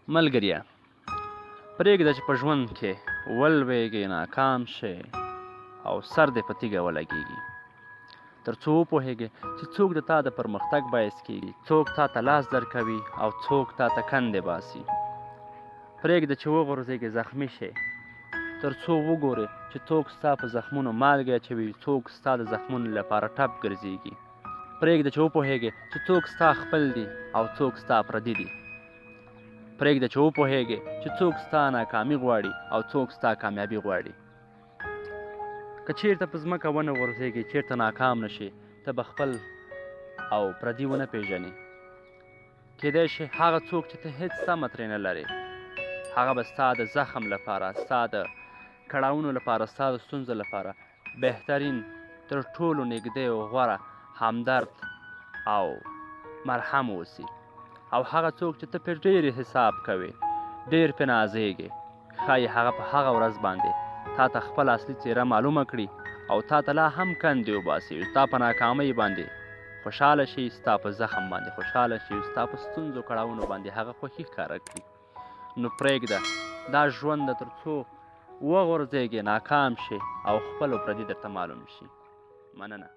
ملګريه پرېږده چې په ژوند کې ولویږې ناکام شې او سر دې په تیږه ولګېږي تر څو وپوهېږې چې څوک د تا د پرمختګ باعث کېږي څوک تا ته لاس درکوي او څوک تا ته کندې باسي پرېږده چې وغورځېږې زخمي شې تر څو وګورې چې څوک ستا په زخمونو مالګې اچوي څوک ستا د زخمونو لپاره ټپ ګرځېږي پرېږده چې وپوهېږې چې څوک ستا خپل دي او څوک ستا پردي دي پرېږده چې وپوهېږې چې څوک ستا ناکامي غواړي او څوک ستا کامیابي غواړي که چېرته په ځمکه ونه غورځېږې چېرته ناکام نه شې ته به خپل او پردي ونه پېژنې کیدای شي هغه څوک چې ته هېڅ تمه ترې نه لرې هغه به ستا د زخم لپاره ستا د کړاوونو لپاره ستا د ستونزو لپاره بهترین تر ټولو نږدې او غوره همدرد او مرهم اوسي او هغه څوک چې ته پرې ډېر حساب کوې ډېر پرې نازېږې ښایي هغه په هغه ورځ باندې تا ته خپل اصلي څېره معلومه کړي او تا ته لا هم کندې وباسي ستا په ناکامۍ باندې خوشحاله شي ستا په زخم باندې خوشحاله شي ستا په ستونزو کړاوونو باندې هغه خوښي ښکاره کړي نو پرېږده دا ژوند ده تر څو وغورځېږې ناکام شي او خپل او پردي درته معلوم شي مننه